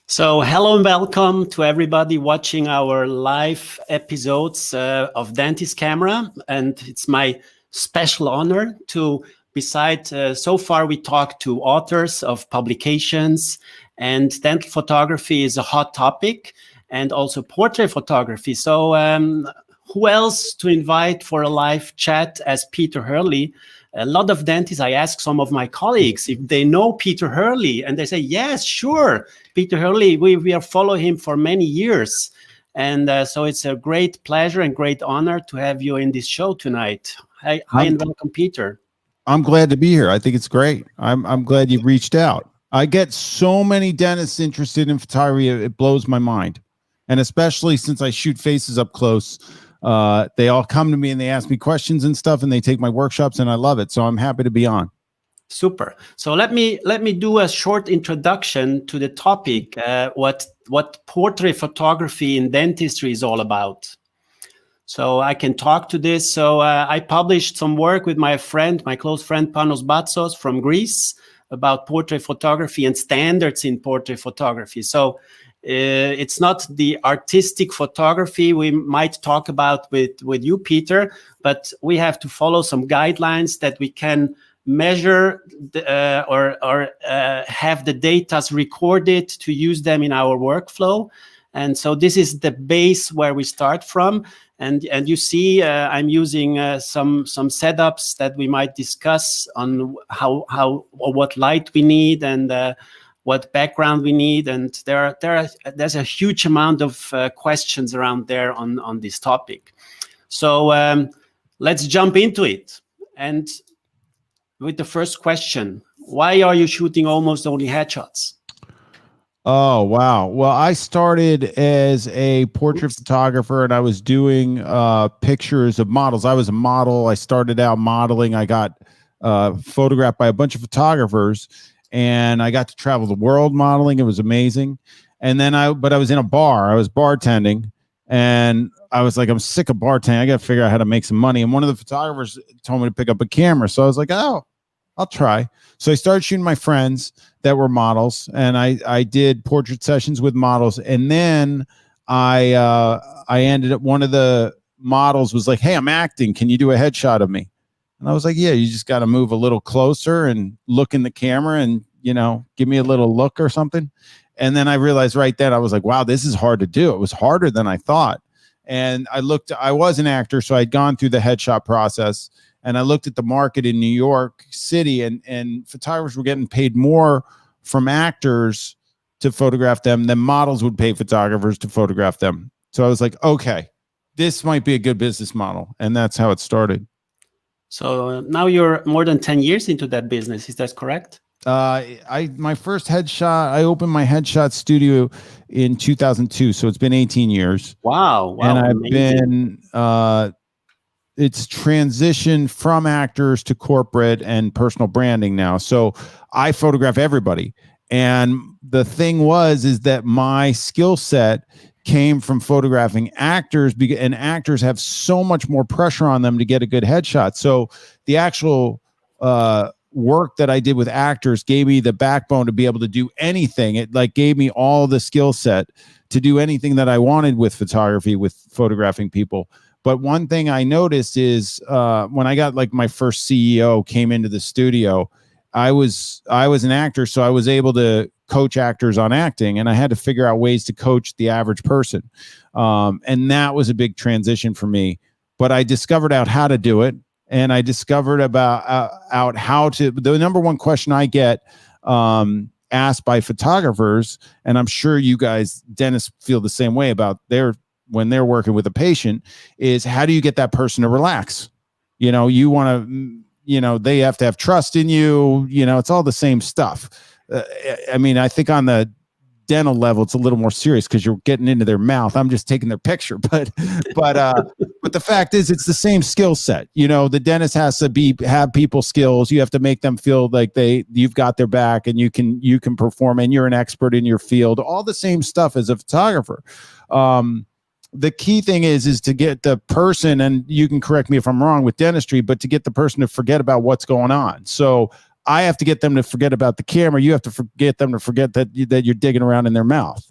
So, hello and welcome to everybody watching our live episodes of Dentist Camera. And it's my special honor to, so far we talked to authors of publications, and dental photography is a hot topic, and also portrait photography. So, who else to invite for a live chat as Peter Hurley? A lot of dentists, I ask some of my colleagues if they know Peter Hurley, and they say, yes, sure. Peter Hurley, we are following him for many years. And so it's a great pleasure and great honor to have you in this show tonight. Hi and welcome, Peter. I'm glad to be here. I think it's great. I'm glad you reached out. I get so many dentists interested in photography. It blows my mind. And especially since I shoot faces up close, they all come to me and they ask me questions and stuff, and they take my workshops, and I love it. So I'm happy to be on. Super. So let me do a short introduction to the topic, what portrait photography in dentistry is all about. So I can talk to this. So I published some work with my close friend Panos Batsos from Greece about portrait photography and standards in portrait photography. So it's not the artistic photography we might talk about with you, Peter, but we have to follow some guidelines that we can measure or have the data recorded to use them in our workflow. And so this is the base where we start from. And you see, I'm using some setups that we might discuss on how or what light we need and what background we need. And there's a huge amount of questions around there on this topic. So let's jump into it. And with the first question, why are you shooting almost only headshots? Oh, wow. Well, I started as a portrait photographer, and I was doing pictures of models. I was a model. I started out modeling. I got photographed by a bunch of photographers, and I got to travel the world modeling. It was amazing. And then I was in a bar. I was bartending, and I was like, I'm sick of bartending. I got to figure out how to make some money. And one of the photographers told me to pick up a camera. So I was like, oh, I'll try. So I started shooting my friends that were models, and I did portrait sessions with models. And then I ended up, one of the models was like, hey, I'm acting. Can you do a headshot of me? And I was like, yeah, you just got to move a little closer and look in the camera and, give me a little look or something. And then I realized right then, I was like, wow, this is hard to do. It was harder than I thought. And I was an actor, so I'd gone through the headshot process, and I looked at the market in New York City, and photographers were getting paid more from actors to photograph them than models would pay photographers to photograph them. So I was like, okay, this might be a good business model. And that's how it started. So now you're more than 10 years into that business. Is that correct? My first headshot, I opened my headshot studio in 2002. So it's been 18 years. Wow. And I've amazing. been, it's transitioned from actors to corporate and personal branding now. So I photograph everybody. And the thing is that my skill set came from photographing actors, and actors have so much more pressure on them to get a good headshot. So the actual work that I did with actors gave me the backbone to be able to do anything. It gave me all the skill set to do anything that I wanted with photography, with photographing people. But one thing I noticed is when I got my first CEO came into the studio, I was an actor, so I was able to coach actors on acting, and I had to figure out ways to coach the average person. And that was a big transition for me. But I discovered out how to do it, and I discovered out how to. The number one question I get asked by photographers, and I'm sure you guys, dentists, feel the same way about when they're working with a patient, is how do you get that person to relax? You want to, they have to have trust in you. It's all the same stuff. I think on the dental level, it's a little more serious because you're getting into their mouth. I'm just taking their picture, but the fact is, it's the same skill set. The dentist has to have people skills. You have to make them feel like you've got their back, and you can perform, and you're an expert in your field. All the same stuff as a photographer. The key thing is to get the person, and you can correct me if I'm wrong with dentistry, but to get the person to forget about what's going on. So I have to get them to forget about the camera. You have to get them to forget that you're digging around in their mouth,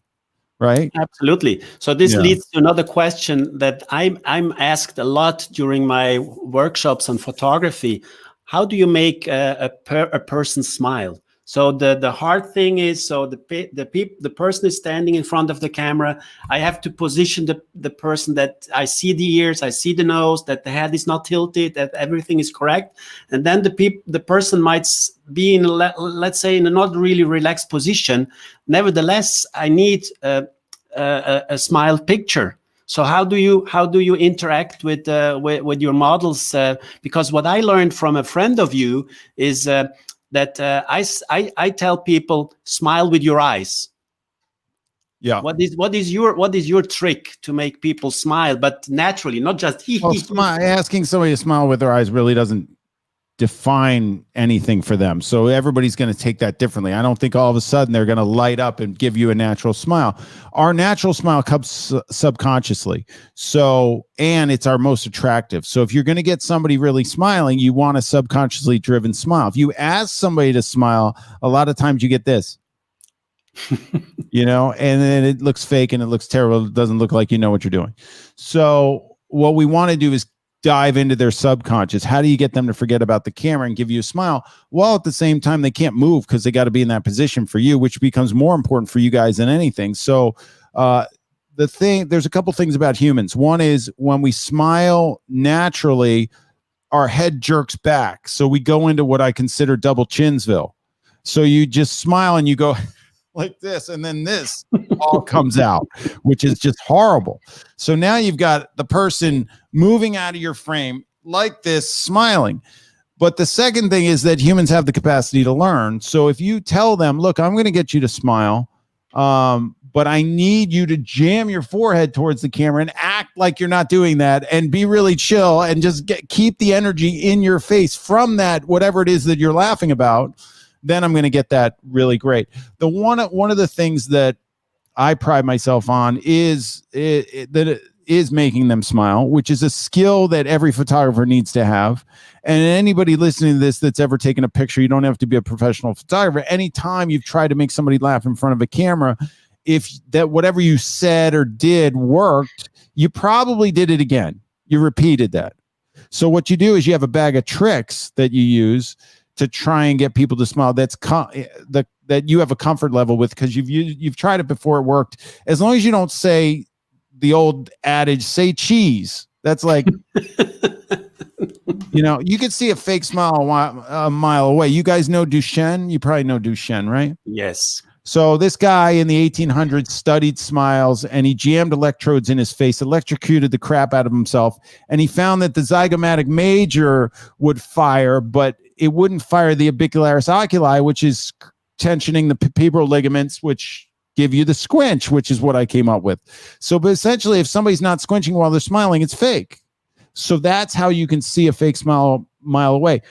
right? Absolutely. So this leads to another question that I'm asked a lot during my workshops on photography. How do you make a person smile? So the hard thing is, so the person is standing in front of the camera. I have to position the person that I see the ears, I see the nose, that the head is not tilted, that everything is correct. And then the person might be in, let's say, in a not really relaxed position. Nevertheless, I need a smile picture. So how do you interact with your models? Because what I learned from a friend of you is that I tell people, smile with your eyes. Yeah. What is your trick to make people smile, but naturally, not just asking somebody to smile with their eyes really doesn't define anything for them. So everybody's going to take that differently. I don't think all of a sudden they're going to light up and give you a natural smile. Our natural smile comes subconsciously. So, and it's our most attractive. So if you're going to get somebody really smiling, you want a subconsciously driven smile. If you ask somebody to smile, a lot of times you get this, you know, and then it looks fake and it looks terrible. It doesn't look like you know what you're doing. So what we want to do is dive into their subconscious. How do you get them to forget about the camera and give you a smile while at the same time they can't move because they got to be in that position for you, which becomes more important for you guys than anything. So there's a couple things about humans. One is when we smile naturally, our head jerks back. So we go into what I consider double chinsville. So you just smile and you go like this, and then this all comes out, which is just horrible. So now you've got the person moving out of your frame like this, smiling. But the second thing is that humans have the capacity to learn. So if you tell them, look, I'm going to get you to smile, but I need you to jam your forehead towards the camera and act like you're not doing that and be really chill and just keep the energy in your face from that, whatever it is that you're laughing about, then I'm going to get that really great. The one of the things that I pride myself on is making them smile, which is a skill that every photographer needs to have. And anybody listening to this that's ever taken a picture, you don't have to be a professional photographer. Anytime you've tried to make somebody laugh in front of a camera, if that whatever you said or did worked, you probably did it again. You repeated that. So what you do is you have a bag of tricks that you use to try and get people to smile. That you have a comfort level with because you've tried it before, it worked. As long as you don't say the old adage, say cheese. That's like, you know, you could see a fake smile a mile away. You guys know Duchenne? You probably know Duchenne, right? Yes. So this guy in the 1800s studied smiles, and he jammed electrodes in his face, electrocuted the crap out of himself, and he found that the zygomatic major would fire, but it wouldn't fire the orbicularis oculi, which is tensioning the pebral ligaments, which give you the squinch, which is what I came up with. So, but essentially, if somebody's not squinching while they're smiling, it's fake. So that's how you can see a fake smile a mile away.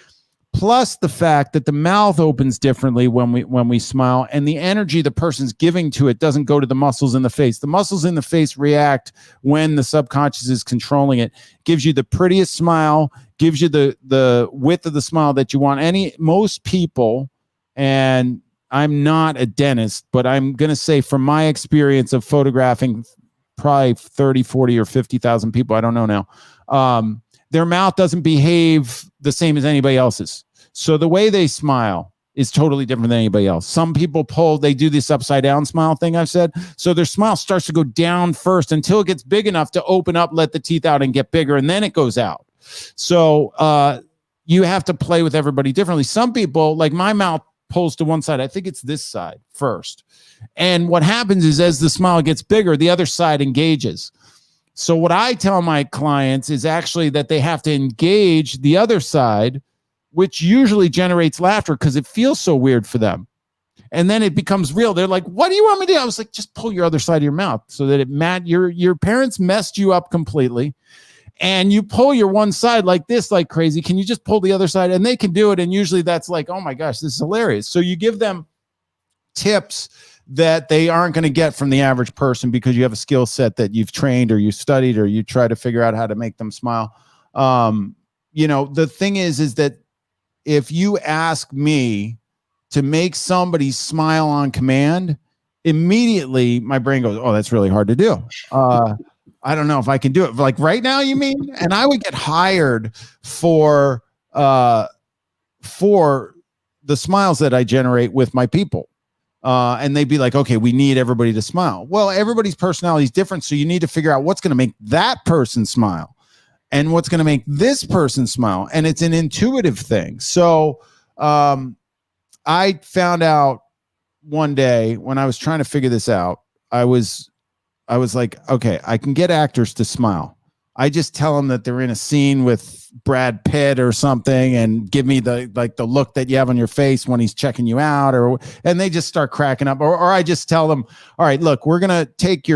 Plus the fact that the mouth opens differently when we smile, and the energy the person's giving to it doesn't go to the muscles in the face. The muscles in the face react when the subconscious is controlling it. Gives you the prettiest smile, gives you the width of the smile that you want. Most people, and I'm not a dentist, but I'm going to say from my experience of photographing probably 30, 40, or 50,000 people, I don't know now, their mouth doesn't behave the same as anybody else's. So the way they smile is totally different than anybody else. Some people they do this upside down smile thing I've said. So their smile starts to go down first until it gets big enough to open up, let the teeth out and get bigger, and then it goes out. So you have to play with everybody differently. Some people, like my mouth pulls to one side. I think it's this side first. And what happens is as the smile gets bigger, the other side engages. So what I tell my clients is actually that they have to engage the other side, which usually generates laughter because it feels so weird for them. And then it becomes real. They're like, what do you want me to do? I was like, just pull your other side of your mouth so that your parents messed you up completely. And you pull your one side like this, like crazy. Can you just pull the other side? And they can do it. And usually that's like, oh my gosh, this is hilarious. So you give them tips that they aren't going to get from the average person because you have a skill set that you've trained or you studied or you try to figure out how to make them smile. You know, the thing is that if you ask me to make somebody smile on command, immediately my brain goes, oh, that's really hard to do. I don't know if I can do it. Like right now, you mean? And I would get hired for the smiles that I generate with my people. And they'd be like, okay, we need everybody to smile. Well, everybody's personality is different. So you need to figure out what's going to make that person smile and what's going to make this person smile. And it's an intuitive thing. So I found out one day when I was trying to figure this out, I was like, okay, I can get actors to smile. I just tell them that they're in a scene with Brad Pitt or something and give me the look that you have on your face when he's checking you out, and they just start cracking up. Or I just tell them, all right, look, we're going to take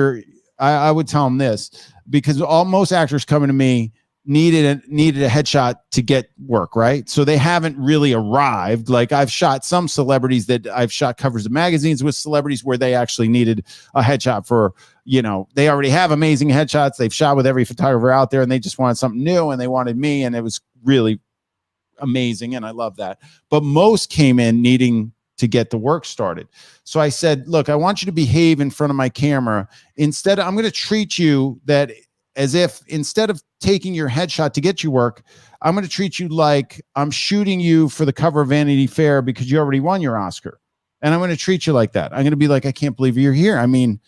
I would tell them this because most actors coming to me needed a headshot to get work, right? So they haven't really arrived. Like I've shot some celebrities that I've shot covers of magazines with celebrities where they actually needed a headshot for, they already have amazing headshots. They've shot with every photographer out there and they just wanted something new and they wanted me, and it was really amazing. And I love that. But most came in needing to get the work started. So I said, look, I want you to behave in front of my camera. Instead, I'm going to treat you as if instead of taking your headshot to get you work, I'm going to treat you like I'm shooting you for the cover of Vanity Fair because you already won your Oscar. And I'm going to treat you like that. I'm going to be like, I can't believe you're here. I mean,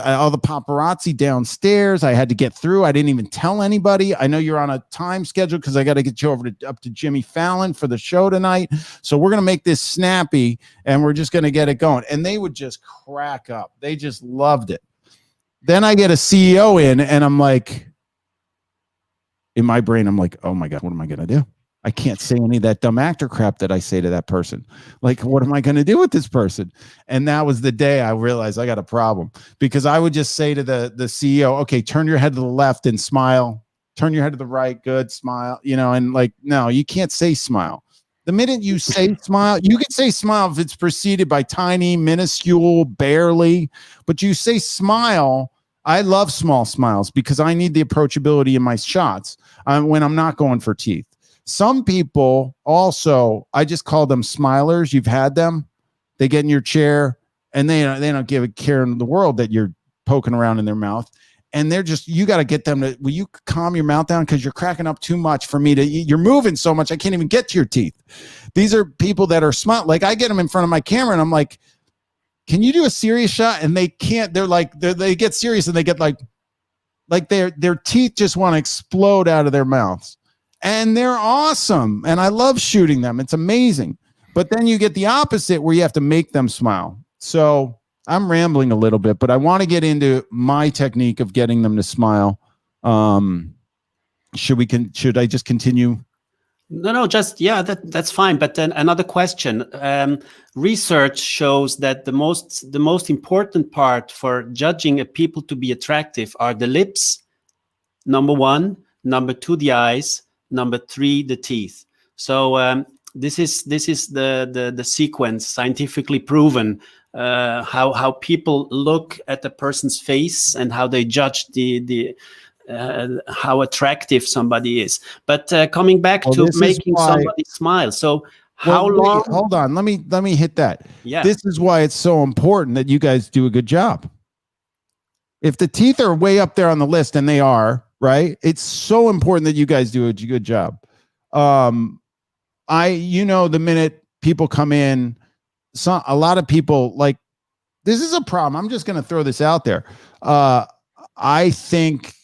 all the paparazzi downstairs, I had to get through. I didn't even tell anybody. I know you're on a time schedule because I got to get you up to Jimmy Fallon for the show tonight. So we're going to make this snappy and we're just going to get it going. And they would just crack up. They just loved it. Then I get a CEO in and I'm like, in my brain, I'm like, oh my God, what am I going to do? I can't say any of that dumb actor crap that I say to that person. Like, what am I going to do with this person? And that was the day I realized I got a problem, because I would just say to the CEO, okay, turn your head to the left and smile. Turn your head to the right. Good. Smile, and like, no, you can't say smile. The minute you say smile, you can say smile if it's preceded by tiny, minuscule, barely, but you say smile. I love small smiles because I need the approachability in my shots when I'm not going for teeth. Some people also, I just call them smilers. You've had them. They get in your chair and they don't give a care in the world that you're poking around in their mouth. And you got to get them to, will you calm your mouth down? Because you're cracking up too much for me you're moving so much. I can't even get to your teeth. These are people that are smart. Like I get them in front of my camera and I'm like, can you do a serious shot? And they can't. They're like, they get serious and they get like their teeth just want to explode out of their mouths. And they're awesome. And I love shooting them. It's amazing. But then you get the opposite where you have to make them smile. So I'm rambling a little bit, but I want to get into my technique of getting them to smile. Should I just continue? No, that's fine. But then another question. Research shows that the most important part for judging a people to be attractive are the lips, number one, number two, the eyes, number three, the teeth. So this is the sequence, scientifically proven, how people look at a person's face and how they judge how attractive somebody is. But coming back to making somebody smile. So how long? Wait, hold on. Let me hit that. Yeah. This is why it's so important that you guys do a good job. If the teeth are way up there on the list, and they are, right? It's so important that you guys do a good job. The minute people come in, a lot of people, like, this is a problem. I'm just going to throw this out there. I think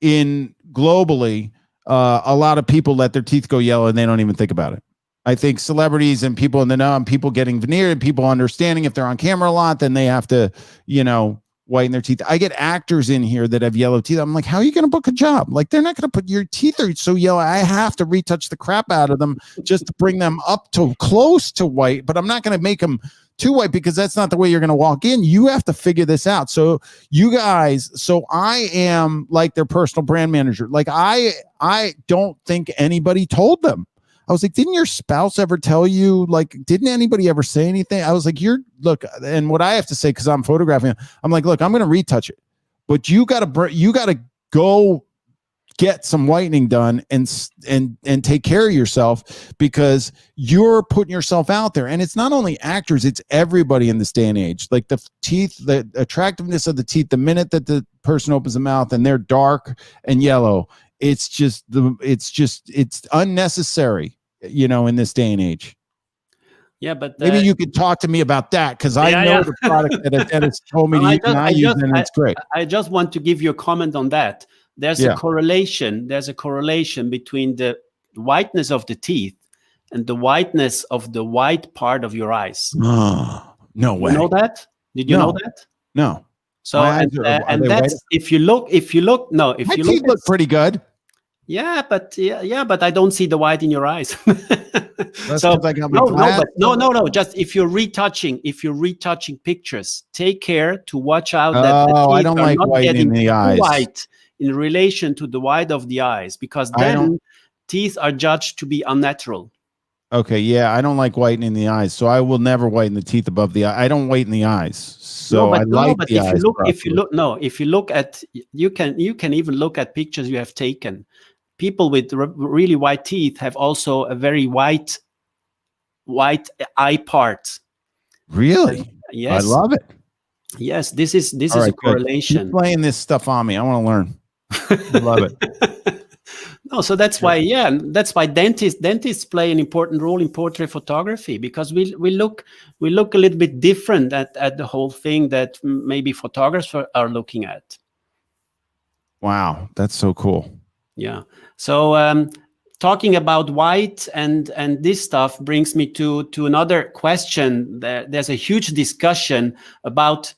globally, a lot of people let their teeth go yellow and they don't even think about it. I think celebrities and people in the know, and people getting veneered, and people understanding if they're on camera a lot, then they have to, whiten their teeth. I get actors in here that have yellow teeth. I'm like, how are you going to book a job? Like, they're not going to put, your teeth are so yellow. I have to retouch the crap out of them just to bring them up to close to white, but I'm not going to make them too white because that's not the way you're going to walk in. You have to figure this out. So you guys, I am like their personal brand manager. Like I don't think anybody told them. I was like, didn't your spouse ever tell you? Like, didn't anybody ever say anything? I was like, look, and what I have to say, because I'm photographing, I'm like, look, I'm going to retouch it, but you got to go get some whitening done and take care of yourself, because you're putting yourself out there. And it's not only actors, it's everybody in this day and age. Like the teeth, the attractiveness of the teeth, the minute that the person opens the mouth and they're dark and yellow, it's unnecessary, in this day and age. Yeah, but maybe you could talk to me about that, because I know the product that a dentist told me to use, and I use it, and it's great. I just want to give you a comment on that. There's a correlation. There's a correlation between the whiteness of the teeth and the whiteness of the white part of your eyes. Oh, no way. You know that? Did you know that? No. So and that's if you look. No, if my you teeth look pretty good. Yeah, but I don't see the white in your eyes. That's so I got my no. Just if you're retouching pictures, take care to watch out that the teeth I don't like not white getting in the eyes. White in relation to the white of the eyes, because then teeth are judged to be unnatural. Okay, yeah, I don't like whitening the eyes, so I will never whiten the teeth above the eye. I don't whiten the eyes, so I like the eyes. If you look at, you can even look at pictures you have taken. People with really white teeth have also a very white eye part. Really? Yes, I love it. Yes, this is a correlation. Keep playing this stuff on me. I want to learn. I love it. No, so that's why, that's why dentists play an important role in portrait photography, because we look a little bit different at the whole thing that maybe photographers are looking at. Wow, that's so cool. Yeah. So talking about white and this stuff brings me to another question. There's a huge discussion about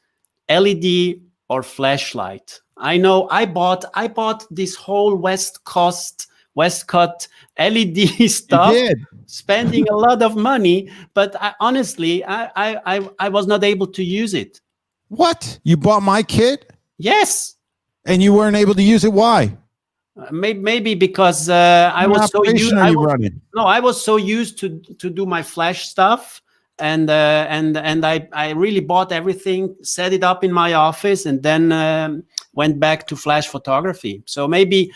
LED or flashlight. I know I bought this whole Westcott LED stuff, spending a lot of money, but honestly, I was not able to use it. What? You bought my kit? Yes. And you weren't able to use it? Why? Maybe because I was so used. I was so used to do my flash stuff. And I really bought everything, set it up in my office, and then went back to flash photography. So maybe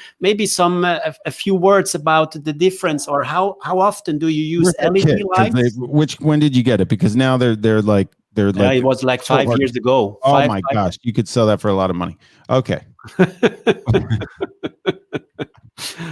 some a few words about the difference, or how often do you use LED lights? When did you get it? Because now they're like it was like 5 years ago. Oh my gosh, you could sell that for a lot of money. Okay.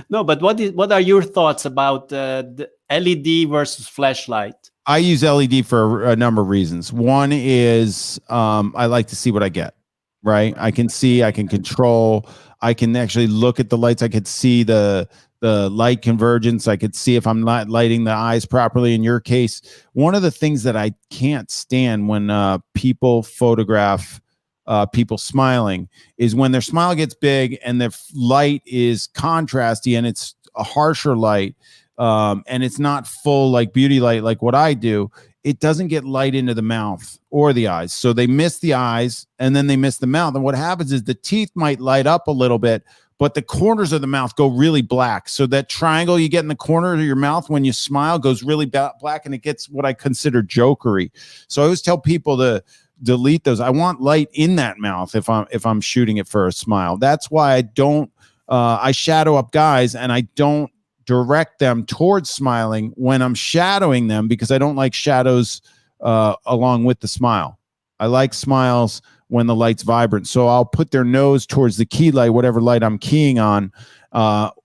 No, but what are your thoughts about the LED versus flashlight? I use LED for a number of reasons. One is I like to see what I get, right? I can see, I can control, I can actually look at the lights. I could see the light convergence. I could see if I'm not lighting the eyes properly. In your case, one of the things that I can't stand when people photograph people smiling is when their smile gets big and the light is contrasty and it's a harsher light. And it's not full like beauty light like what I do. It doesn't get light into the mouth or the eyes. So they miss the eyes and then they miss the mouth. And what happens is the teeth might light up a little bit, but the corners of the mouth go really black. So that triangle you get in the corner of your mouth when you smile goes really black, and it gets what I consider jokery. So I always tell people to delete those. I want light in that mouth if I'm shooting it for a smile. That's why I don't I shadow up guys, and I don't direct them towards smiling when I'm shadowing them, because I don't like shadows along with the smile. I like smiles when the light's vibrant. So I'll put their nose towards the key light, whatever light I'm keying on,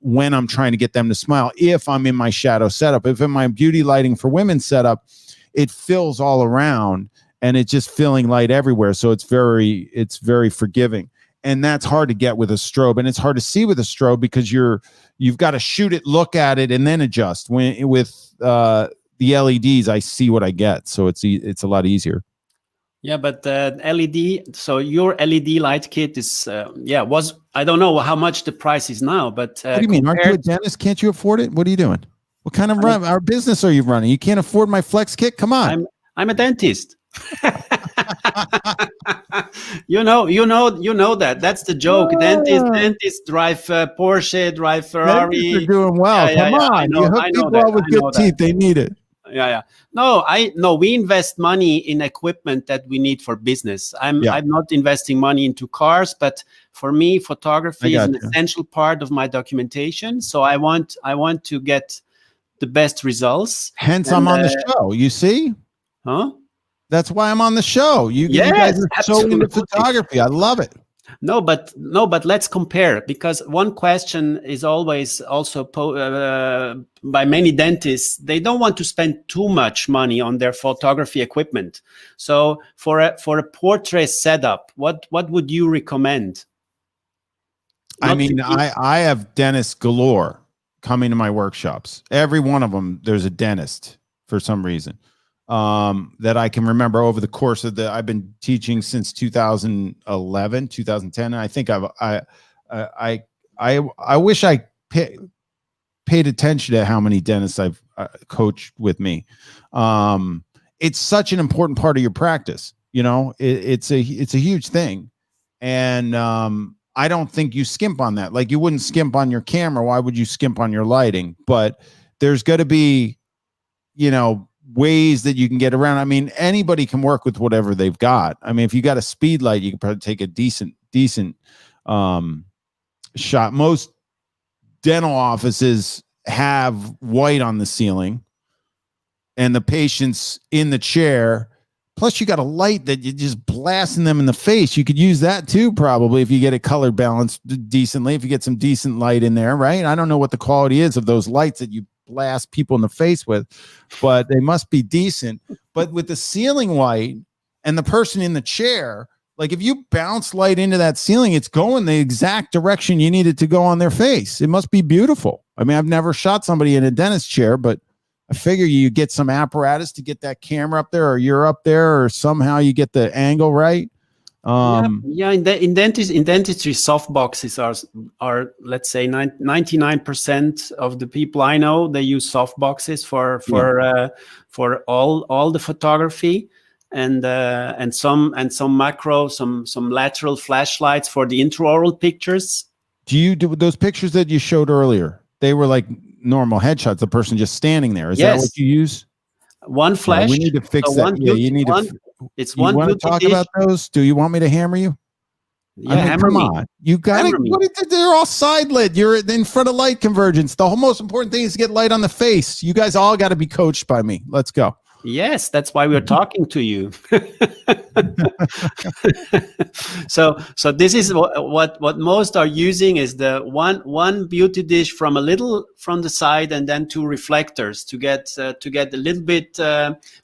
when I'm trying to get them to smile. If I'm in my shadow setup, if in my beauty lighting for women setup, it fills all around and it's just filling light everywhere. So it's very forgiving. And that's hard to get with a strobe, and it's hard to see with a strobe because you've got to shoot it, look at it, and then adjust. With the LEDs, I see what I get, so it's a lot easier. Yeah, but LED. So your LED light kit is I don't know how much the price is now, but what do you mean? Aren't you a dentist? Can't you afford it? What are you doing? What kind of our business are you running? You can't afford my Flex kit? Come on. I'm a dentist. you know that. That's the joke. Dentists drive Porsche, drive Ferrari. Dentists are doing well. Come on. You hook people up with good teeth. They need it. Yeah. No, we invest money in equipment that we need for business. I'm not investing money into cars, but for me, photography is an essential part of my documentation. So I want to get the best results. Hence, I'm on the show. You see? Huh? That's why I'm on the show. You guys are so into photography. I love it. No, but let's compare, because one question is always also by many dentists. They don't want to spend too much money on their photography equipment. So for a portrait setup, what would you recommend? I mean, I have dentists galore coming to my workshops. Every one of them, there's a dentist for some reason. That I can remember over the course of I've been teaching since 2011, 2010. And I think I wish I paid attention to how many dentists I've coached with me. It's such an important part of your practice. You know, it's a huge thing. And, I don't think you skimp on that. Like, you wouldn't skimp on your camera. Why would you skimp on your lighting? But there's got to be, you know, ways that you can get around. I mean, anybody can work with whatever they've got. I mean, if you got a speed light, you can probably take a decent shot. Most dental offices have white on the ceiling and the patient's in the chair. Plus, you got a light that you're just blasting them in the face. You could use that too, probably, if you get it color balanced decently, if you get some decent light in there, right? I don't know what the quality is of those lights that you blast people in the face with, but they must be decent. But with the ceiling white and the person in the chair, like, if you bounce light into that ceiling, it's going the exact direction you need it to go on their face. It must be beautiful. I mean, I've never shot somebody in a dentist chair, but I figure you get some apparatus to get that camera up there, or you're up there, or somehow you get the angle right. In dentistry, soft boxes are let's say 99% of the people I know, they use soft boxes for all the photography, and some macro, some lateral flashlights for the intraoral pictures. Do you do those pictures that you showed earlier? They were like normal headshots, the person just standing there. Is that what you use? One flash. We need to fix that. You need to. It's one. You want to talk about those? Do you want me to hammer you? Yeah, I mean, come on. You got it. They're all side lit. You're in front of light convergence. The whole most important thing is to get light on the face. You guys all got to be coached by me. Let's go. Yes, that's why we're talking to you. So this is what most are using, is the one beauty dish from the side, and then two reflectors to get a little bit,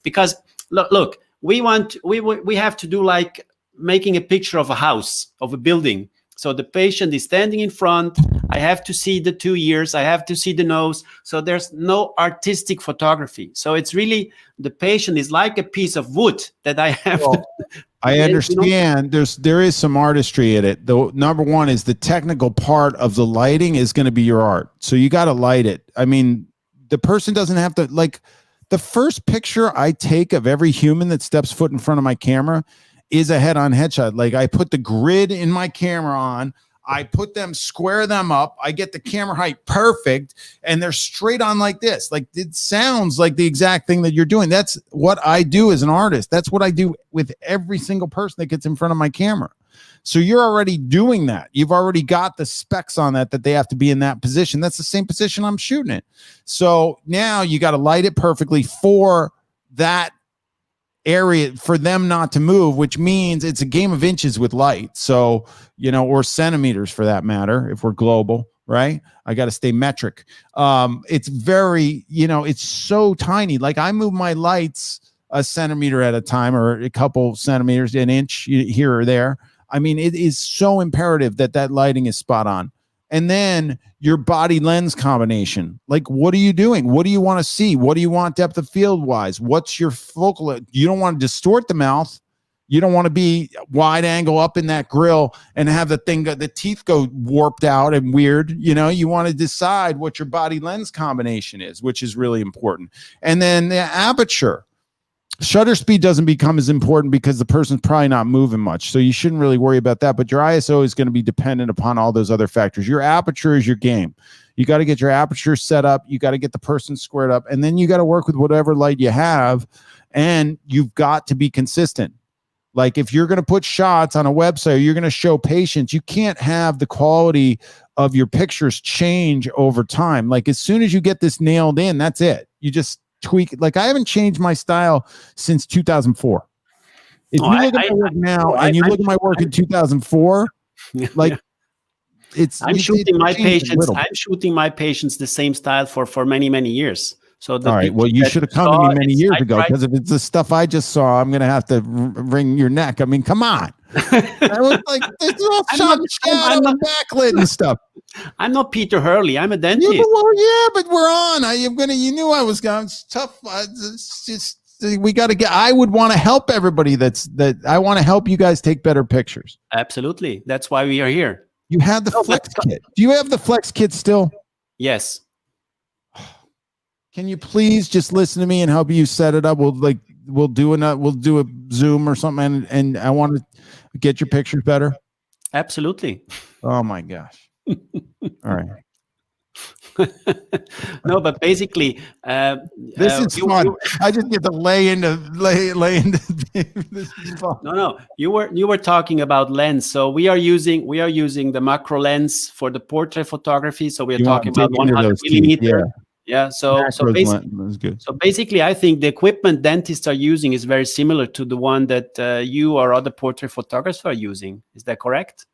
because look, we have to do like making a picture of a house, of a building. So the patient is standing in front. I have to see the 2 ears. I have to see the nose. So there's no artistic photography. So it's really, the patient is like a piece of wood that I have. I understand. There is some artistry in it. The number one is the technical part of the lighting is going to be your art. So you got to light it. I mean, the person doesn't have to, like, the first picture I take of every human that steps foot in front of my camera is a head-on headshot. Like, I put the grid in my camera on, I square them up, I get the camera height perfect, and they're straight on like this. Like, it sounds like the exact thing that you're doing. That's what I do as an artist. That's what I do with every single person that gets in front of my camera. So you're already doing that. You've already got the specs on that they have to be in that position. That's the same position I'm shooting it. So now you got to light it perfectly for that area, for them not to move, which means it's a game of inches with light. So, or centimeters for that matter, if we're global, right? I got to stay metric. It's very, it's so tiny. Like, I move my lights a centimeter at a time, or a couple centimeters, an inch here or there. I mean, it is so imperative that lighting is spot on. And then your body lens combination. Like, what are you doing? What do you want to see? What do you want depth of field wise? What's your focal? You don't want to distort the mouth. You don't want to be wide angle up in that grill and have the teeth go warped out and weird. You want to decide what your body lens combination is, which is really important. And then the aperture. Shutter speed doesn't become as important because the person's probably not moving much. So you shouldn't really worry about that. But your ISO is going to be dependent upon all those other factors. Your aperture is your game. You got to get your aperture set up. You got to get the person squared up. And then you got to work with whatever light you have. And you've got to be consistent. Like if you're going to put shots on a website, or you're going to show patients, you can't have the quality of your pictures change over time. Like as soon as you get this nailed in, that's it. You just tweak it. Like I haven't changed my style since 2004. If you look at my work now and you look at my work in 2004, like I'm shooting my patients. I'm shooting my patients the same style for many years. So all right. Well, you should have come to me many years ago, because if it's the stuff I just saw, I'm going to have to wring your neck. I mean, come on. I was like, it's all shot and shadow and backlit and stuff. I'm not Peter Hurley. I'm a dentist. Yeah, but we're on. You knew I was going. It's tough. It's just we got to get. I would want to help everybody. I want to help you guys take better pictures. Absolutely. That's why we are here. You had the Flex Kit. Do you have the Flex Kit still? Yes. Can you please just listen to me and help you set it up? We'll do a Zoom or something, and I want to get your pictures better. Absolutely. Oh my gosh. All right. No, but basically, this is fun. I just get to lay into. This is fun. No. You were talking about lens. So we are using the macro lens for the portrait photography. So we are talking about 100 millimeter. Yeah. So basically, I think the equipment dentists are using is very similar to the one that you or other portrait photographers are using. Is that correct?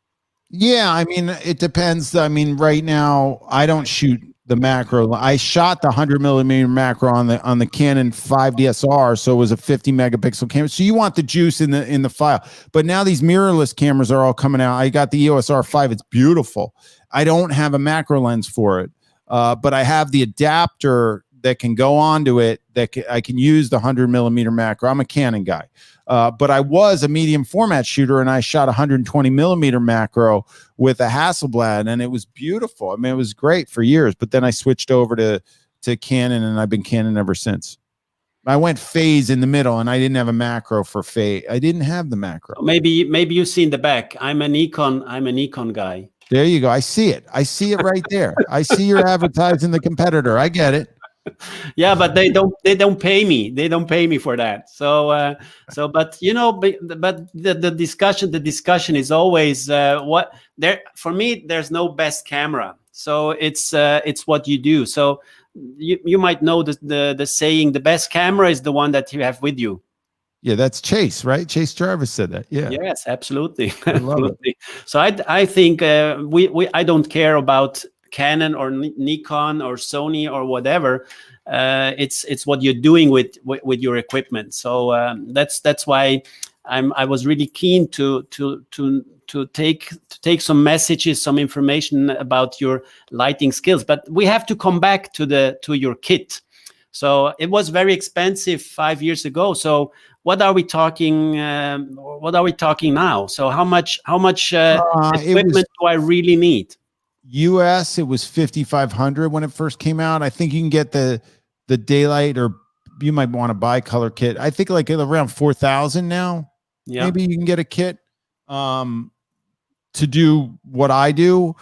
Yeah, I mean, it depends. I mean, right now, I don't shoot the macro. I shot the 100 millimeter macro on the Canon 5DSR, so it was a 50 megapixel camera. So you want the juice in the file. But now these mirrorless cameras are all coming out. I got the EOS R5. It's beautiful. I don't have a macro lens for it, but I have the adapter that can go onto it. I can use the 100 millimeter macro. I'm a Canon guy. But I was a medium format shooter, and I shot 120 millimeter macro with a Hasselblad, and it was beautiful. I mean, it was great for years, but then I switched over to Canon, and I've been Canon ever since. I went phase in the middle, and I didn't have a macro for phase. I didn't have the macro. Maybe you've seen the back. I'm a Nikon guy. There you go. I see it right there. I see you're advertising the competitor. I get it. Yeah, but they don't pay me. They don't pay me for that. So but the discussion is always what there for me. There's no best camera. So it's what you do. So you might know the saying, the best camera is the one that you have with you. Yeah, that's Chase, right? Chase Jarvis said that. Yeah. Yes, absolutely. Absolutely. So I think I don't care about Canon or Nikon or Sony or whatever. It's what you're doing with your equipment. So that's why I was really keen to take some messages, some information about your lighting skills. But we have to come back to your kit. So it was very expensive 5 years ago. So what are we talking? What are we talking now? So how much equipment do I really need? US, it was 5,500 when it first came out. I think you can get the daylight, or you might want to buy color kit. I think like around 4,000 now. Yeah. Maybe you can get a kit to do what I do.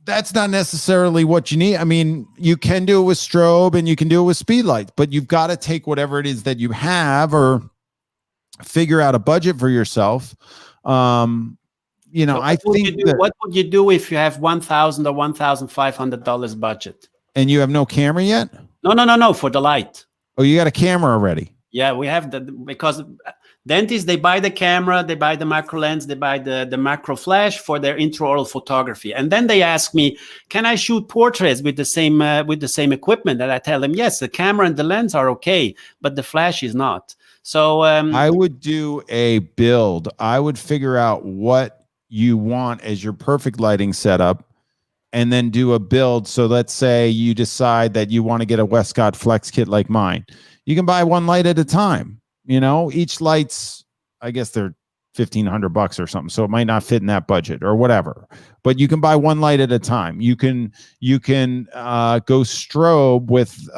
That's not necessarily what you need. I mean, you can do it with strobe and you can do it with speed lights, but you've got to take whatever it is that you have, or figure out a budget for yourself. I think what would you do if you have $1,000 or $1,500 budget? And you have no camera yet? No, for the light. Oh, you got a camera already? Yeah, we have because dentists, they buy the camera, they buy the macro lens, they buy the macro flash for their intraoral photography. And then they ask me, can I shoot portraits with the same equipment? And I tell them, yes, the camera and the lens are okay, but the flash is not. So I would do a build. I would figure out what you want as your perfect lighting setup, and then do a build. So let's say you decide that you want to get a Westcott Flex kit like mine. You can buy one light at a time. Each light's, I guess they're $1,500 or something. So it might not fit in that budget or whatever, but you can buy one light at a time. You can go strobe with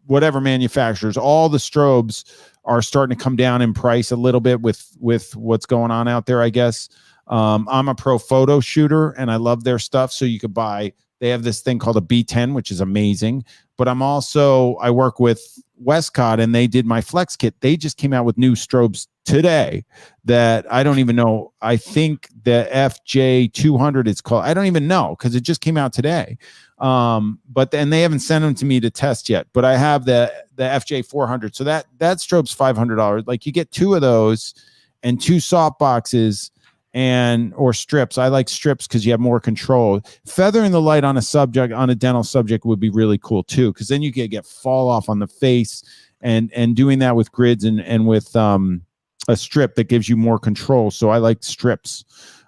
whatever manufacturers, all the strobes are starting to come down in price a little bit with what's going on out there, I guess. I'm a pro photo shooter and I love their stuff. So you could buy, they have this thing called a B10, which is amazing. But I work with Westcott and they did my Flex kit. They just came out with new strobes today that I don't even know. I think the FJ200 it's called. I don't even know because it just came out today. But then they haven't sent them to me to test yet. But I have the FJ400. So that strobe's $500. Like you get 2 of those and 2 soft boxes or strips. I like strips because you have more control. Feathering the light on a dental subject would be really cool too, because then you can get fall off on the face, and doing that with grids and with a strip that gives you more control. So I like strips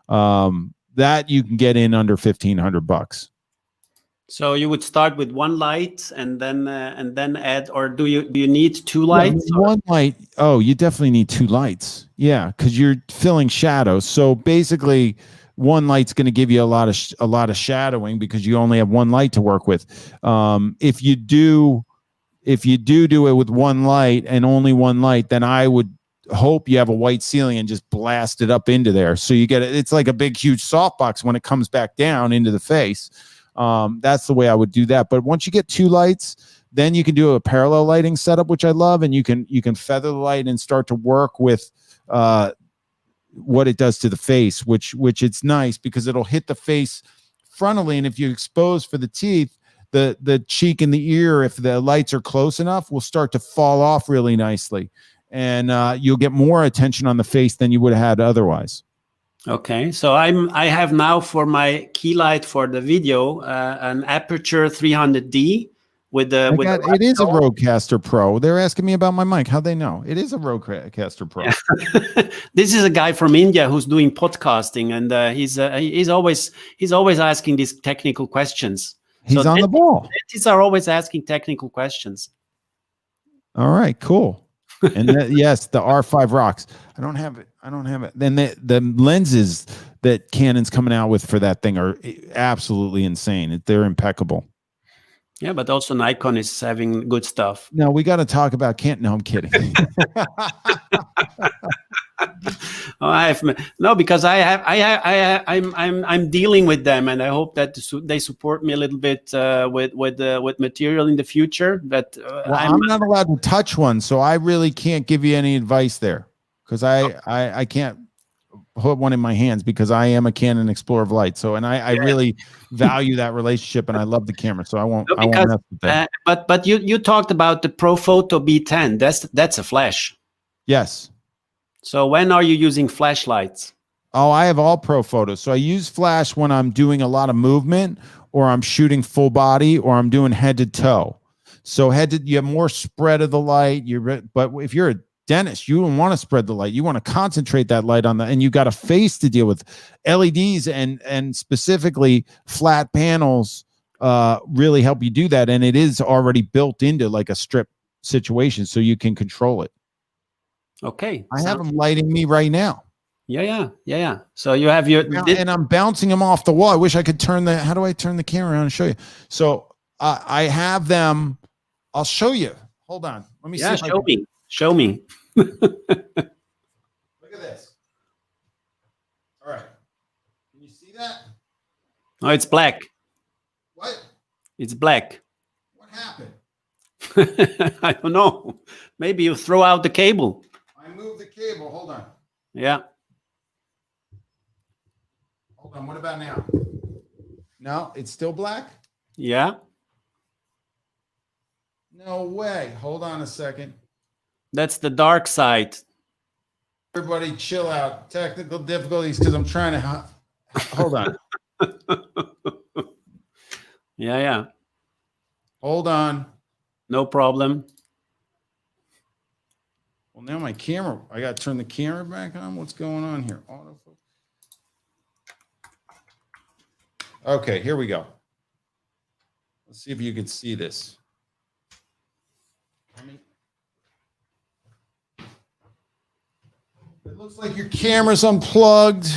that you can get in under $1,500. So you would start with 1 light and then add, or do you need 2 lights? Yeah, 1 light. Oh, you definitely need 2 lights. Yeah, because you're filling shadows. So basically, 1 light's going to give you a lot of shadowing because you only have 1 light to work with. If you do it with 1 light and only 1 light, then I would hope you have a white ceiling and just blast it up into there. So you get it. It's like a big, huge softbox when it comes back down into the face. That's the way I would do that. But once you get 2 lights, then you can do a parallel lighting setup, which I love, and you can feather the light and start to work with what it does to the face, which it's nice because it'll hit the face frontally, and if you expose for the teeth, the cheek and the ear, if the lights are close enough, will start to fall off really nicely, and you'll get more attention on the face than you would have had otherwise. Okay, so I have now for my key light for the video an Aperture 300D with the. It is a Rodecaster Pro. They're asking me about my mic. How'd they know? It is a Rodecaster Pro. Yeah. This is a guy from India who's doing podcasting, and he's always asking these technical questions. He's on the ball. Dentists are always asking technical questions. All right, cool. And yes, the R5 rocks. I don't have it. Then the lenses that Canon's coming out with for that thing are absolutely insane. They're impeccable. Yeah, but also Nikon is having good stuff. No, we got to talk about Canon. No, I'm kidding. Because I'm dealing with them, and I hope that they support me a little bit with material in the future. But I'm not allowed to touch one, so I really can't give you any advice there because I can't put one in my hands because I am a Canon Explorer of Light. So, and I really value that relationship, and I love the camera, so I won't mess with that. But you talked about the Profoto B10. That's a flash. Yes. So when are you using flashlights? Oh, I have all pro photos. So I use flash when I'm doing a lot of movement, or I'm shooting full body, or I'm doing head to toe. So you have more spread of the light. But if you're a dentist, you don't want to spread the light. You want to concentrate that light on and you got a face to deal with. LEDs and specifically flat panels really help you do that. And it is already built into like a strip situation, so you can control it. Okay. I have them lighting me right now. Yeah. So you have and I'm bouncing them off the wall. I wish I could how do I turn the camera around and show you? So I have them. I'll show you. Hold on. Let me see. Show me. Look at this. All right. Can you see that? Oh, it's black. What? It's black. What happened? I don't know. Maybe you throw out the cable. I moved the cable. Hold on. Yeah. Hold on. What about now? No, it's still black? Yeah. No way. Hold on a second. That's the dark side. Everybody chill out. Technical difficulties because I'm trying to... Hold on. Yeah. Hold on. No problem. Well, now my camera... I got to turn the camera back on. What's going on here? Autofocus. Okay, here we go. Let's see if you can see this. It looks like your camera's unplugged.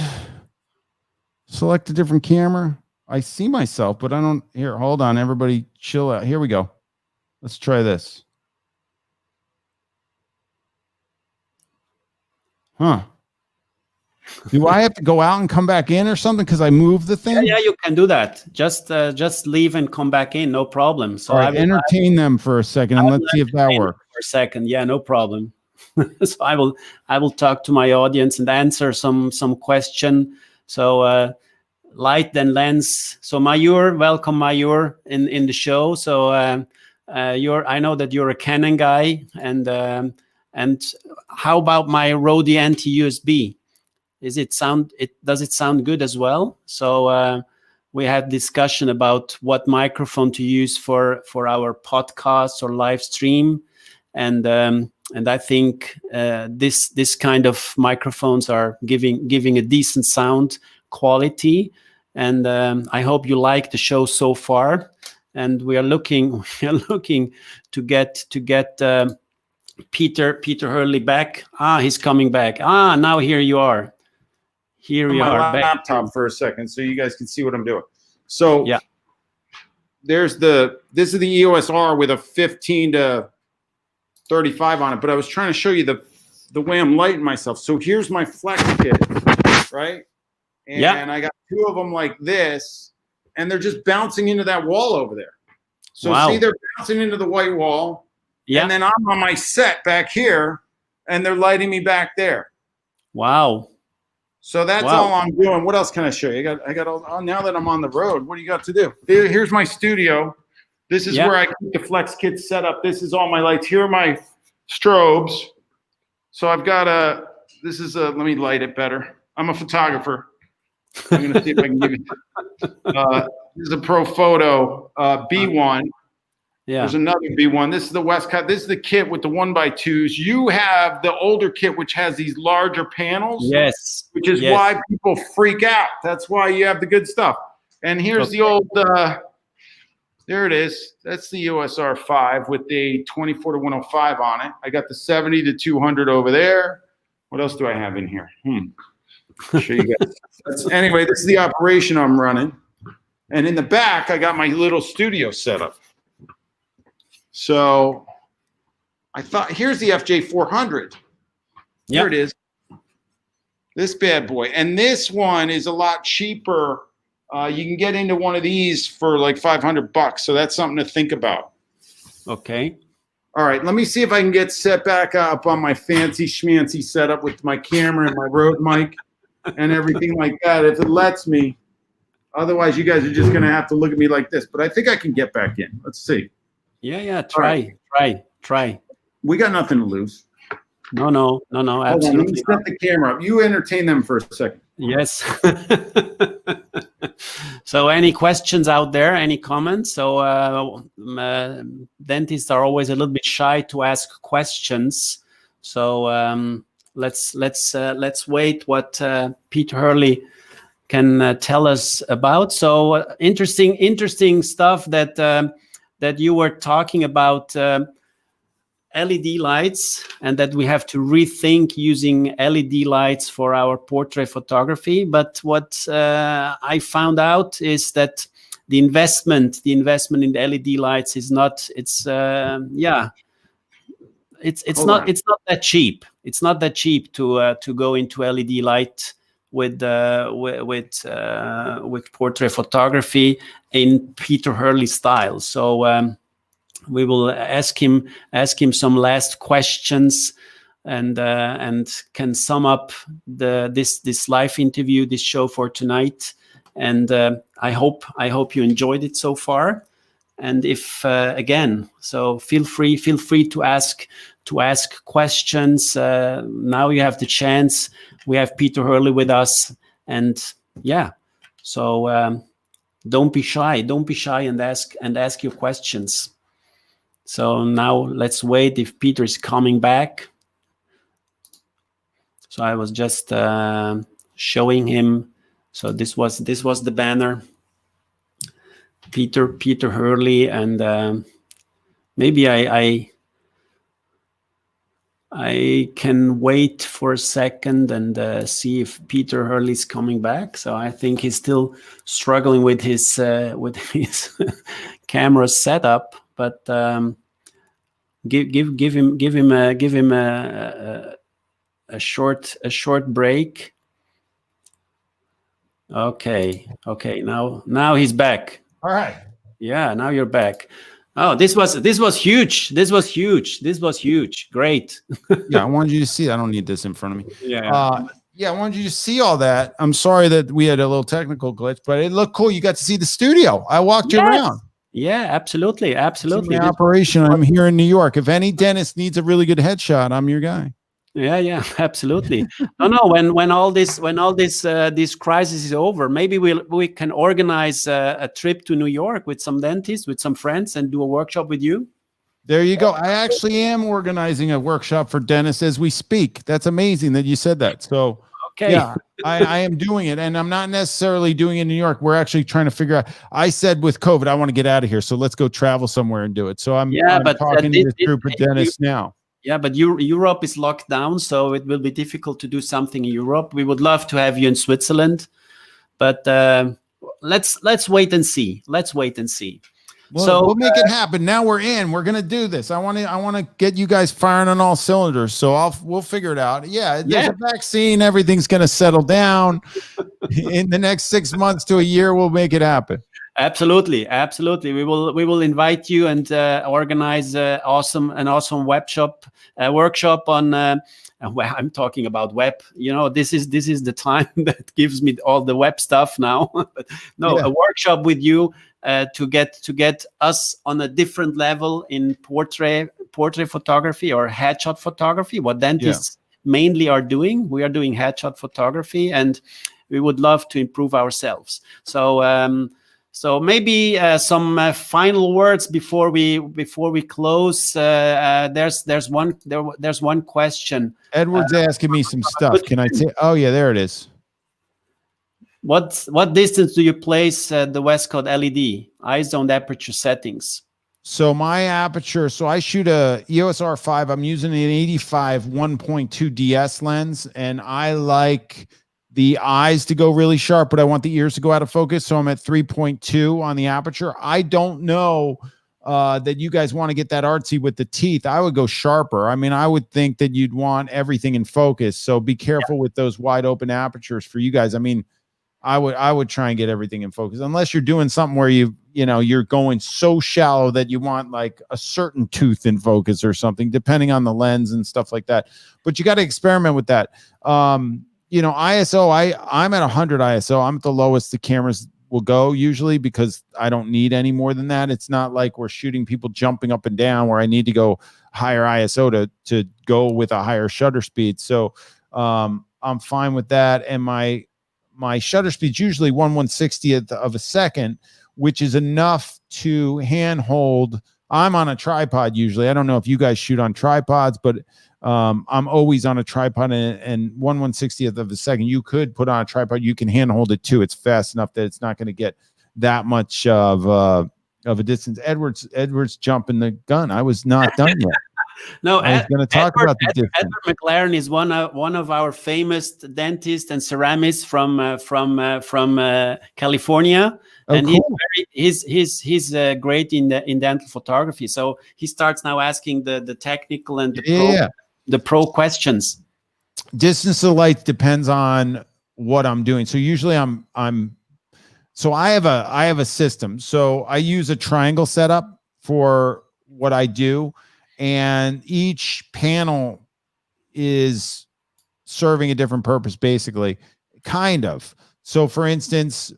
Select a different camera. I see myself, but I don't. Here, hold on. Everybody chill out. Here we go. Let's try this. Huh. Do I have to go out and come back in or something because I moved the thing? Yeah, you can do that. Just leave and come back in, no problem. So All right, entertain them for a second and let's see if that works. For a second, yeah, no problem. So I will talk to my audience and answer some question. So light and lens. So Mayur, welcome Mayur in the show. So I know that you're a Canon guy, and how about my Rode anti-USB? Does it sound good as well? So we had discussion about what microphone to use for our podcast or live stream, and I think this kind of microphones are giving a decent sound quality, and I hope you like the show so far. And we are looking to get Peter Hurley back. He's coming back. Now here you are. Here you are. My laptop for a second so you guys can see what I'm doing. So yeah, this is the EOS R with a 15 to 35 on it, but I was trying to show you the way I'm lighting myself. So here's my flex kit, right? And I got two of them like this, and they're just bouncing into that wall over there. So see, they're bouncing into the white wall. Yeah. And then I'm on my set back here, and they're lighting me back there. Wow. So that's all I'm doing. What else can I show you? I got all, now that I'm on the road, what do you got to do? Here's my studio. This is where I keep the flex kit set up. This is all my lights. Here are my strobes. So I've got let me light it better. I'm a photographer. I'm going to see if I can give you. This is a Pro Photo B1. Yeah. There's another B1. This is the Westcott. This is the kit with the 1x2s. You have the older kit, which has these larger panels. Yes. Which is why people freak out. That's why you have the good stuff. And here's the old, there it is. That's the EOS R5 with the 24 to 105 on it. I got the 70 to 200 over there. What else do I have in here? I'll show you guys. Anyway, this is the operation I'm running. And in the back, I got my little studio set up. So I thought, here's the FJ400. Here it is. This bad boy. And this one is a lot cheaper. You can get into one of these for like $500. So that's something to think about. Okay. All right. Let me see if I can get set back up on my fancy schmancy setup with my camera and my Rode mic and everything like that, if it lets me. Otherwise, you guys are just going to have to look at me like this. But I think I can get back in. Let's see. Yeah. Try. We got nothing to lose. No. Absolutely. Let me set the camera up. You entertain them for a second. Yes. So any questions out there? Any comments? So dentists are always a little bit shy to ask questions. So let's wait what Peter Hurley can tell us about. So interesting stuff that you were talking about. LED lights, and that we have to rethink using LED lights for our portrait photography. But what I found out is that the investment in the LED lights is not. It's not that cheap. It's not that cheap to go into LED light with portrait photography in Peter Hurley style. So. We will ask him some last questions, and can sum up this live interview, this show for tonight. And I hope you enjoyed it so far. And if again, so feel free to ask questions. Now you have the chance. We have Peter Hurley with us, and so don't be shy and ask your questions. So now let's wait if Peter is coming back. So I was just showing him. So this was the banner. Peter Hurley, and maybe I can wait for a second and see if Peter Hurley is coming back. So I think he's still struggling with his camera setup. But give him short break. Okay. Now he's back. All right. Yeah, now you're back. Oh, this was huge. This was huge. Great. Yeah, I wanted you to see. I don't need this in front of me. Yeah. Yeah, I wanted you to see all that. I'm sorry that we had a little technical glitch, but it looked cool. You got to see the studio. I walked you around. Yeah, absolutely. See my operation. I'm here in New York. If any dentist needs a really good headshot, I'm your guy. Yeah, absolutely. No, when all this this crisis is over, maybe we can organize a trip to New York with some dentists, with some friends, and do a workshop with you. There you go. I actually am organizing a workshop for dentists as we speak. That's amazing that you said that. So okay, yeah, I am doing it, and I'm not necessarily doing it in New York. We're actually trying to figure out. I said with COVID, I want to get out of here, so let's go travel somewhere and do it. So I'm talking to this group of dentists now. Yeah, but Europe is locked down, so it will be difficult to do something in Europe. We would love to have you in Switzerland, but let's wait and see. Let's wait and see. Well, so we'll make it happen. Now we're in. We're gonna do this. I want to get you guys firing on all cylinders. So we'll figure it out. Yeah, there's a vaccine. Everything's gonna settle down in the next 6 months to a year. We'll make it happen. Absolutely. We will invite you and organize an awesome workshop on. Well, I'm talking about web. This is the time that gives me all the web stuff now. A workshop with you to get us on a different level in portrait photography or headshot photography. What dentists mainly are doing. We are doing headshot photography, and we would love to improve ourselves. So maybe some final words before we close. There's one question. Edward's asking me some stuff. Can I say? Oh yeah, there it is. What distance do you place the Westcott LED ISO and aperture settings? So my aperture. So I shoot a EOS R5. I'm using an 85 1.2 DS lens, and I like the eyes to go really sharp, but I want the ears to go out of focus. So I'm at 3.2 on the aperture. I don't know that you guys want to get that artsy with the teeth. I would go sharper. I mean, I would think that you'd want everything in focus. So be careful with those wide open apertures for you guys. I mean, I would try and get everything in focus, unless you're doing something where you're going so shallow that you want like a certain tooth in focus or something, depending on the lens and stuff like that. But you got to experiment with that. ISO, I'm at 100 ISO. I'm at the lowest the cameras will go usually, because I don't need any more than that. It's not like we're shooting people jumping up and down where I need to go higher ISO to go with a higher shutter speed. So I'm fine with that. And my shutter speed is usually 1/160th of a second, which is enough to handhold. I'm on a tripod usually. I don't know if you guys shoot on tripods, but I'm always on a tripod, and 1/160th of a second. You could put on a tripod. You can handhold it too. It's fast enough that it's not going to get that much of a distance. Edward's jumping the gun. I was not done yet. No, I was going to talk about the difference. Edward McLaren is one of our famous dentists and ceramists from California, and cool. he's great in dental photography. So he starts now asking the technical and the pro questions. Distance of light depends on what I'm doing. So usually so I have a system. So I use a triangle setup for what I do, and each panel is serving a different purpose, basically, kind of. So for instance,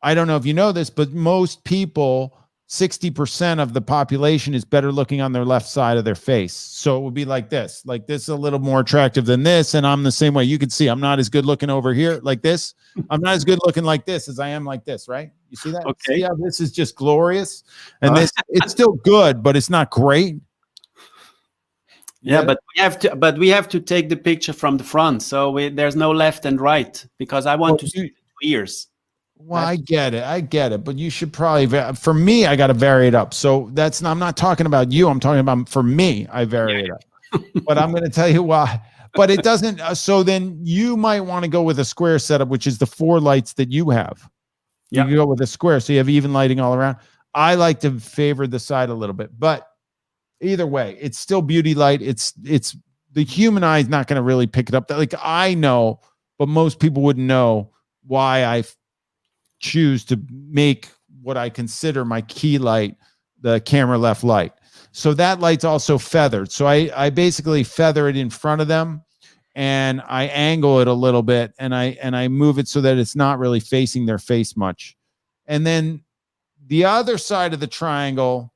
I don't know if you know this, but most people, 60% of the population is better looking on their left side of their face. So it would be like this is a little more attractive than this. And I'm the same way. You can see I'm not as good looking over here like this. I'm not as good looking like this as I am like this, right? You see that? Okay. See how this is just glorious? And this, it's still good, but it's not great. Yeah, but we have to take the picture from the front. So there's no left and right, because I want to see 2 ears. Well, I get it, but you should probably, for me, I got to vary it up. So I'm not talking about you. I'm talking about, for me, I vary it up, but I'm going to tell you why, but it doesn't. So then you might want to go with a square setup, which is the 4 lights that you have. You can go with a square. So you have even lighting all around. I like to favor the side a little bit, but either way, it's still beauty light. There's the human eye is not going to really pick it up. That, like, I know, but most people wouldn't know why I choose to make what I consider my key light the camera left light. So that light's also feathered. So I basically feather it in front of them, and I angle it a little bit, and I move it so that it's not really facing their face much. And then the other side of the triangle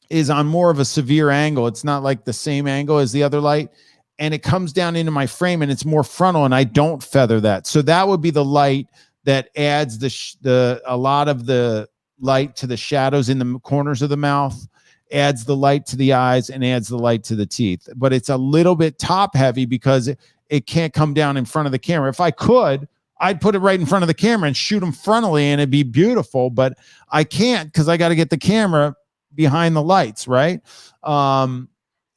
is on more of a severe angle. It's not like the same angle as the other light, and it comes down into my frame, and it's more frontal, and I don't feather that. So that would be the light that adds a lot of the light to the shadows in the corners of the mouth, adds the light to the eyes, and adds the light to the teeth. But it's a little bit top heavy because it can't come down in front of the camera. If I could, I'd put it right in front of the camera and shoot them frontally, and it'd be beautiful, but I can't because I got to get the camera behind the lights, right? And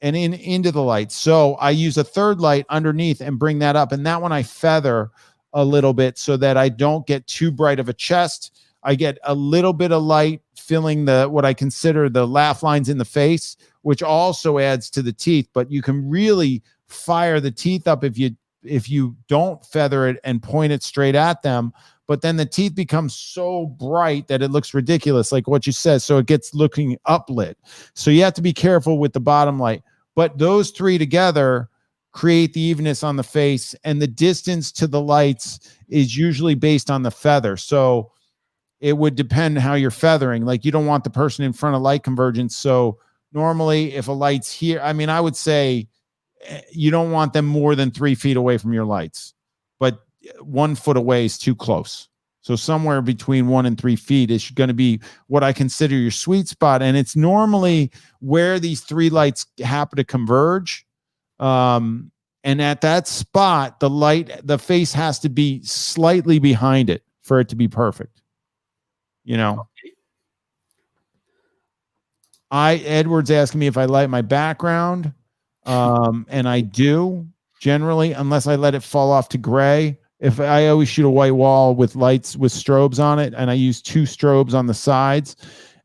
into the lights. So I use a third light underneath and bring that up. And that one I feather a little bit so that I don't get too bright of a chest. I get a little bit of light filling what I consider the laugh lines in the face, which also adds to the teeth. But you can really fire the teeth up if you don't feather it and point it straight at them. But then the teeth become so bright that it looks ridiculous, like what you said. So it gets looking uplit. So you have to be careful with the bottom light. But those three together create the evenness on the face, and the distance to the lights is usually based on the feather. So it would depend how you're feathering. Like, you don't want the person in front of light convergence. So normally if a light's here, I mean, I would say you don't want them more than 3 feet away from your lights, but 1 foot away is too close. So somewhere between 1 and 3 feet is going to be what I consider your sweet spot. And it's normally where these 3 lights happen to converge. And at that spot, the face has to be slightly behind it for it to be perfect. You know, Edward's asking me if I light my background. And I do generally, unless I let it fall off to gray. If I always shoot a white wall with lights with strobes on it, and I use 2 strobes on the sides,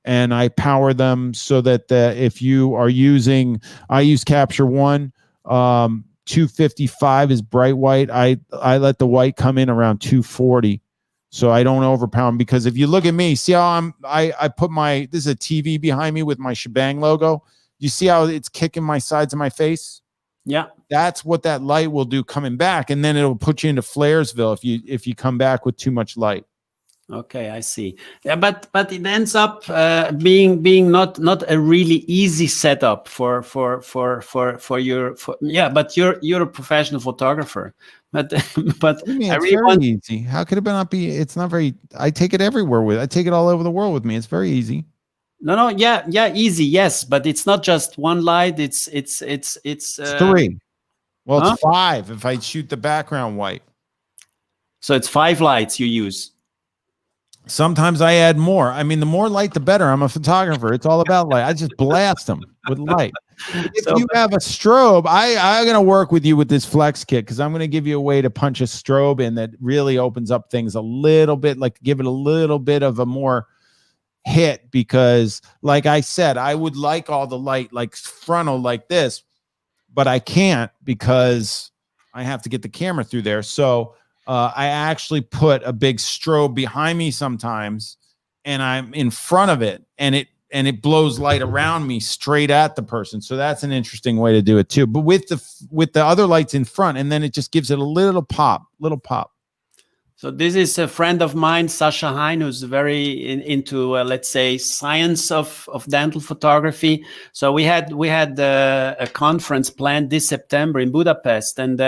and I power them so that if you are using, I use Capture One, 255 is bright white. I let the white come in around 240. So I don't overpower them, because if you look at me, see how I put this is a TV behind me with my Shebang logo. You see how it's kicking my sides of my face? Yeah. That's what that light will do coming back. And then it'll put you into Flaresville if you come back with too much light. Okay, I see. Yeah, but it ends up being not a really easy setup for your but you're a professional photographer. But What do you mean? It's very easy. How could it not be? It's not very. I take it everywhere I take it all over the world with me. It's very easy. No, yeah, easy, yes, but it's not just one light. It's 3. Well, it's 5 if I shoot the background white. So it's 5 lights you use. Sometimes I add more. I mean, the more light, the better. I'm a photographer. It's all about light. I just blast them with light. If you have a strobe, I'm going to work with you with this flex kit, because I'm going to give you a way to punch a strobe in that really opens up things a little bit, like give it a little bit of a more hit. Because like I said, I would like all the light like frontal like this, but I can't because I have to get the camera through there. So I actually put a big strobe behind me sometimes, and I'm in front of it, and it blows light around me straight at the person. So that's an interesting way to do it too. But with the other lights in front, and then it just gives it a little pop. So this is a friend of mine, Sasha Hein, who's very into, let's say, science of dental photography. So we had a conference planned this September in Budapest, and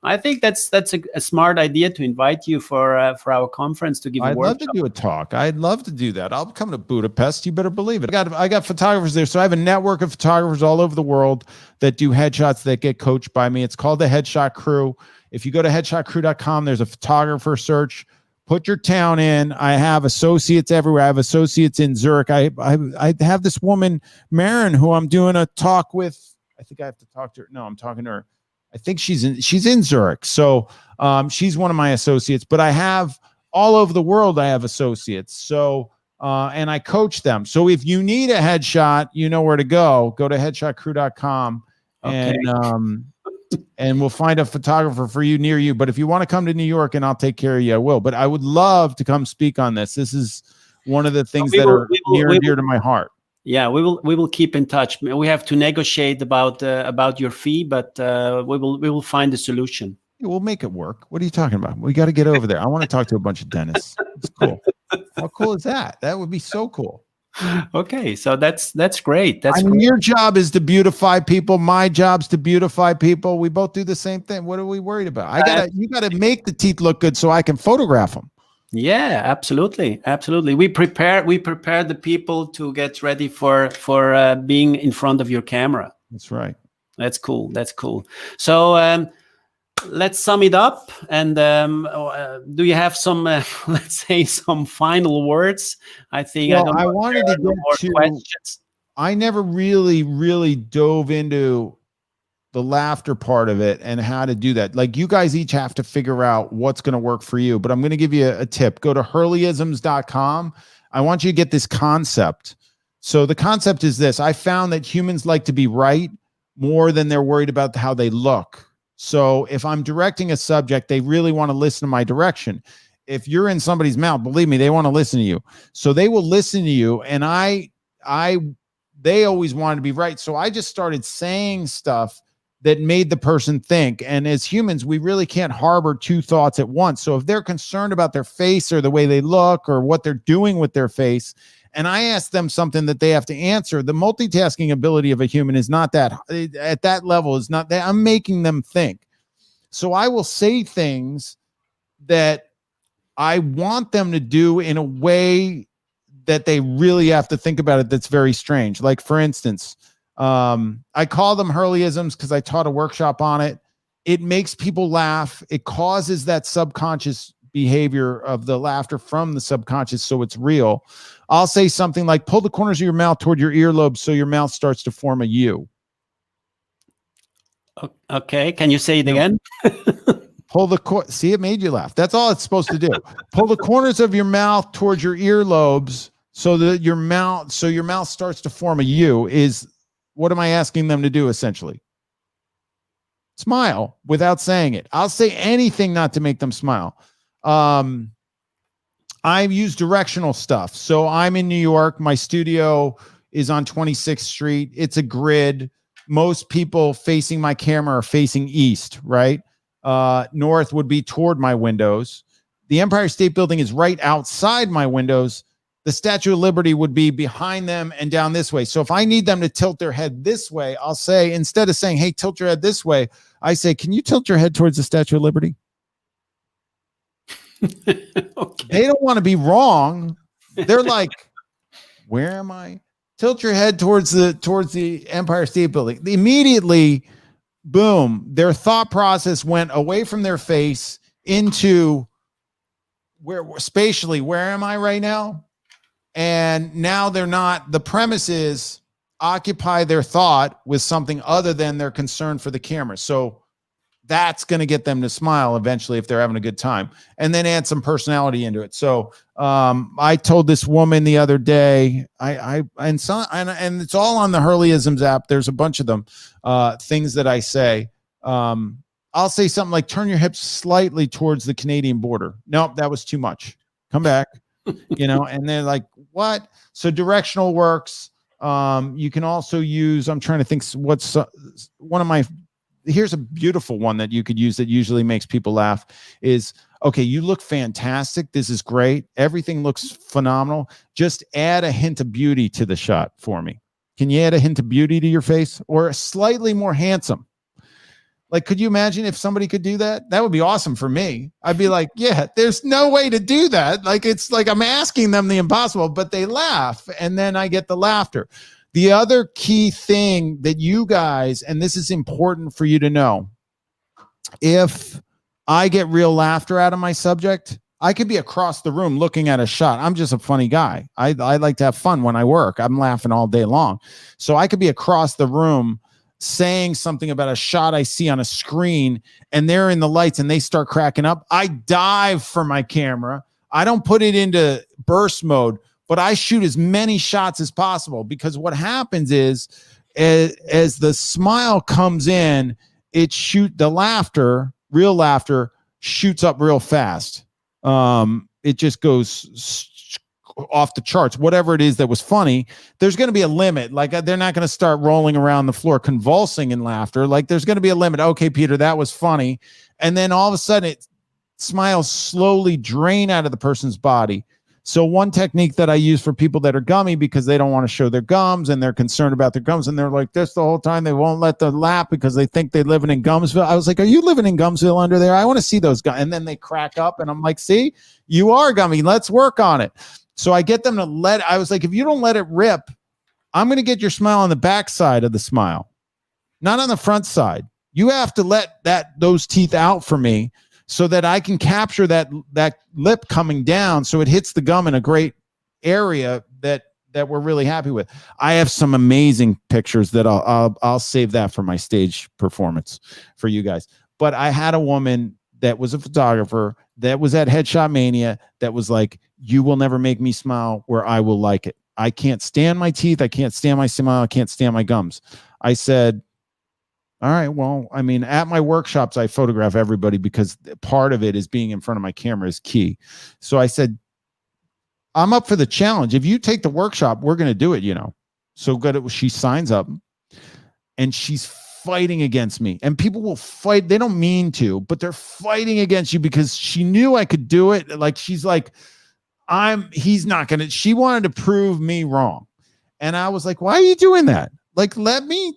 I think that's a smart idea to invite you for our conference to give a workshop. I'd love to do a talk. I'd love to do that. I'll come to Budapest. You better believe it. I got photographers there, so I have a network of photographers all over the world that do headshots that get coached by me. It's called the Headshot Crew. If you go to headshotcrew.com, there's a photographer search. Put your town in. I have associates everywhere. I have associates in Zurich. I have this woman, Marin, who I'm doing a talk with. I think I have to talk to her. No, I'm talking to her. I think she's in Zurich. So she's one of my associates. But I have all over the world, I have associates. So and I coach them. So if you need a headshot, you know where to go. Go to headshotcrew.com. Okay. And we'll find a photographer for you near you. But if you want to come to New York and I'll take care of you, I will. But I would love to come speak on this. This is one of the things that are near and dear to my heart. Yeah, we will keep in touch. We have to negotiate about your fee, but we will find a solution. We'll make it work. What are you talking about? We got to get over there. I want to talk to a bunch of dentists. It's cool. How cool is that? That would be so cool. Okay, so that's great. I mean, your job is to beautify people. My job's to beautify people. We both do the same thing. What are we worried about? You gotta make the teeth look good so I can photograph them. Yeah, absolutely. We prepare the people to get ready for being in front of your camera. That's right. That's cool. So let's sum it up. And do you have some, let's say, some final words? I think I wanted to get to questions. I never really dove into the laughter part of it and how to do that. Like, you guys each have to figure out what's going to work for you, but I'm going to give you a tip. Go to hurleyisms.com. I want you to get this concept. So the concept is this: I found that humans like to be right more than they're worried about how they look. So if I'm directing a subject, they really want to listen to my direction. If you're in somebody's mouth, believe me, they want to listen to you. So they will listen to you. And they always wanted to be right. So I just started saying stuff that made the person think. And as humans, we really can't harbor two thoughts at once. So if they're concerned about their face or the way they look or what they're doing with their face, and I ask them something that they have to answer, the multitasking ability of a human is not that, at that level, is not that. I'm making them think. So I will say things that I want them to do in a way that they really have to think about it. That's very strange. Like, for instance, I call them Hurleyisms because I taught a workshop on it. It makes people laugh. It causes that subconscious behavior of the laughter from the subconscious, so it's real. I'll say something like, pull the corners of your mouth toward your earlobes so your mouth starts to form a U. Okay, can you say it again? Pull the see, it made you laugh. That's all it's supposed to do. Pull the corners of your mouth towards your earlobes so that your mouth starts to form a U. Is what am I asking them to do, essentially? Smile without saying it. I'll say anything not to make them smile. I use directional stuff. So I'm in New York. My studio is on 26th Street. It's a grid. Most people facing my camera are facing east, right? North would be toward my windows. The Empire State Building is right outside my windows. The Statue of Liberty would be behind them and down this way. So if I need them to tilt their head this way, I'll say, instead of saying, hey, tilt your head this way, I say, can you tilt your head towards the Statue of Liberty? Okay. They don't want to be wrong. They're like, where am I? Tilt your head towards the Empire State Building. Immediately, boom, their thought process went away from their face into spatially, where am I right now? And now they're not, the premise is occupy their thought with something other than their concern for the camera. So that's going to get them to smile eventually if they're having a good time, and then add some personality into it. So I told this woman the other day, and it's all on the Hurleyisms app. There's a bunch of them, things that I say. I'll say something like, turn your hips slightly towards the Canadian border. Nope, that was too much. Come back, and they're like, what? So directional works. You can also use, I'm trying to think what's one of my, here's a beautiful one that you could use that usually makes people laugh is, okay, you look fantastic. This is great. Everything looks phenomenal. Just add a hint of beauty to the shot for me. Can you add a hint of beauty to your face, or slightly more handsome? Like, could you imagine if somebody could do that? That would be awesome for me. I'd be like, yeah, there's no way to do that. Like, it's like I'm asking them the impossible, but they laugh, and then I get the laughter. The other key thing that you guys, and this is important for you to know, if I get real laughter out of my subject, I could be across the room looking at a shot. I'm just a funny guy. I like to have fun when I work. I'm laughing all day long. So I could be across the room saying something about a shot I see on a screen, and they're in the lights and they start cracking up. I dive for my camera. I don't put it into burst mode, but I shoot as many shots as possible, because what happens is as the smile comes in, real laughter shoots up real fast. It just goes off the charts. Whatever it is that was funny, there's going to be a limit. Like they're not going to start rolling around the floor convulsing in laughter. Like there's going to be a limit. Okay, Peter, that was funny. And then all of a sudden smiles slowly drain out of the person's body. So one technique that I use for people that are gummy because they don't want to show their gums and they're concerned about their gums and they're like this the whole time, they won't let them laugh because they think they're living in Gumsville. I was like, are you living in Gumsville under there? I want to see those gums. And then they crack up and I'm like, see, you are gummy. Let's work on it. So I get them to I was like, if you don't let it rip, I'm going to get your smile on the back side of the smile, not on the front side. You have to let those teeth out for me so that I can capture that lip coming down so it hits the gum in a great area that we're really happy with. I have some amazing pictures that I'll save that for my stage performance for you guys. But I had a woman that was a photographer that was at Headshot Mania that was like, you will never make me smile where I will like it. I can't stand my teeth. I can't stand my smile. I can't stand my gums. I said, all right, well, I mean, at my workshops, I photograph everybody because part of it is being in front of my camera is key. So I said, I'm up for the challenge. If you take the workshop, we're going to do it, So good. She signs up and she's fighting against me. And people will fight. They don't mean to, but they're fighting against you because she knew I could do it. Like, she's like, he's not going to, she wanted to prove me wrong. And I was like, why are you doing that? Like, let me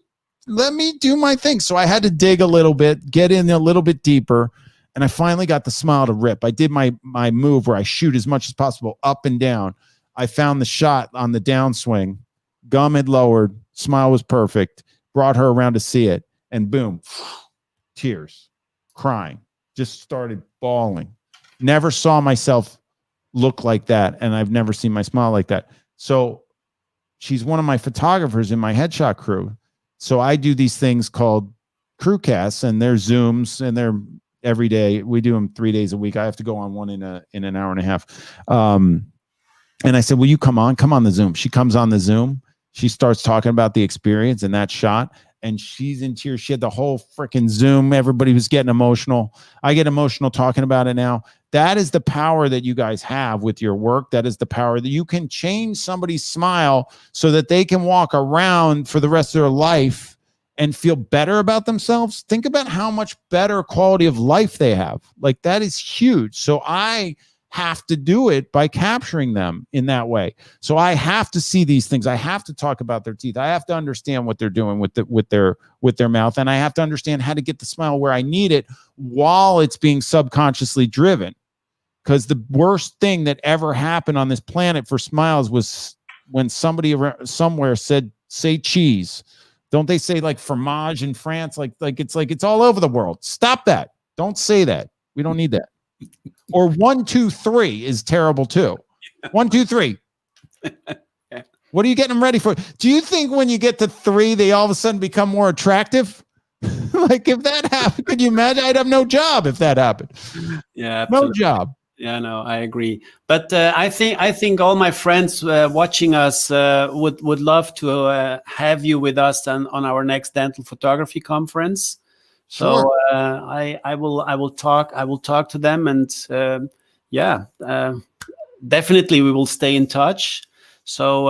do my thing. So I had to dig a little bit, get in a little bit deeper. And I finally got the smile to rip. I did my move where I shoot as much as possible up and down. I found the shot on the downswing. Gum had lowered. Smile was perfect. Brought her around to see it. And boom, tears, crying, just started bawling. Never saw myself look like that. And I've never seen my smile like that. So she's one of my photographers in my headshot crew. So I do these things called crew casts, and they're Zooms, and they're every day. We do them 3 days a week. I have to go on one in an hour and a half. And I said, will you come on the Zoom? She comes on the Zoom. She starts talking about the experience and that shot, and she's in tears. She had the whole freaking Zoom. Everybody was getting emotional. I get emotional talking about it now. That is the power that you guys have with your work. That is the power that you can change somebody's smile so that they can walk around for the rest of their life and feel better about themselves. Think about how much better quality of life they have. Like, that is huge. So I have to do it by capturing them in that way. So I have to see these things. I have to talk about their teeth. I have to understand what they're doing with their mouth, and I have to understand how to get the smile where I need it while it's being subconsciously driven. Because the worst thing that ever happened on this planet for smiles was when somebody somewhere said, say cheese. Don't they say like fromage in France? Like it's all over the world. Stop that. Don't say that. We don't need that. Or 1, 2, 3 is terrible too. 1, 2, 3. What are you getting them ready for? Do you think when you get to 3, they all of a sudden become more attractive? Like, if that happened, could you imagine? I'd have no job if that happened. Yeah, absolutely. No job. Yeah, no, I agree. But I think all my friends watching us would love to have you with us on our next dental photography conference. So Sure. I will talk to them, and definitely we will stay in touch. So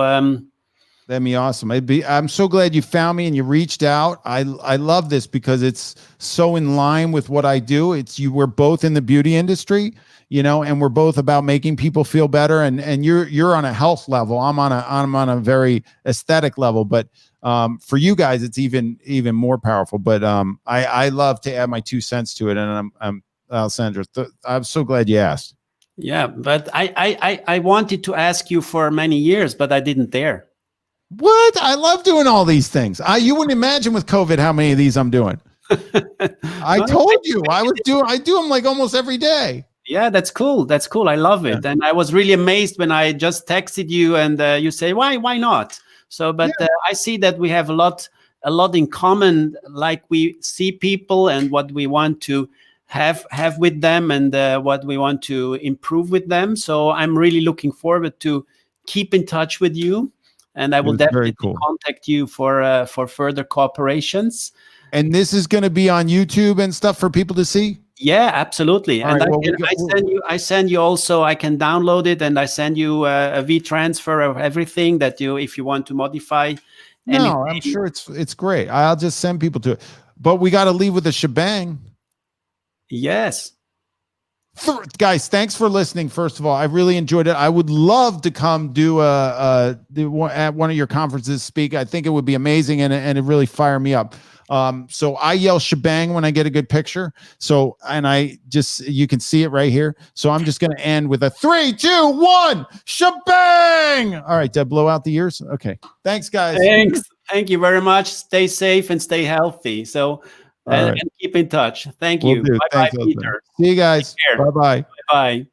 that'd be awesome. I'm so glad you found me and you reached out. I love this because it's so in line with what I do. We're both in the beauty industry, and we're both about making people feel better. And you're on a health level. I'm on a very aesthetic level, but for you guys, it's even more powerful. But I love to add my 2 cents to it. And I'm Alessandro, I'm so glad you asked. Yeah, but I wanted to ask you for many years, but I didn't dare. What? I love doing all these things. You wouldn't imagine with COVID how many of these I'm doing. I told you I do them like almost every day. Yeah, that's cool. I love it. Yeah. And I was really amazed when I just texted you and you say, why not? So, but I see that we have a lot in common, like we see people and what we want to have with them and what we want to improve with them. So I'm really looking forward to keep in touch with you. and I will It was definitely very cool. contact you for further cooperations. And this is going to be on YouTube and stuff for people to see? Yeah, absolutely. All And right, well, I send you also, I can download it, and I send you a V-transfer of everything that you, if you want to modify anything. No, I'm sure it's great. I'll just send people to it. But we got to leave with a shebang. Yes. Guys, thanks for listening. First of all, I really enjoyed it. I would love to come do at one of your conferences, speak. I think it would be amazing, and it really fire me up. So I yell shebang when I get a good picture. So, and you can see it right here. So I'm just going to end with a 3, 2, 1, shebang. All right, Deb, blow out the ears. Okay. Thanks, guys. Thanks. Thank you very much. Stay safe and stay healthy. So, and keep in touch. Thank you. Will do. Bye-bye, Thanks, Peter. See you guys. Bye-bye. Bye-bye.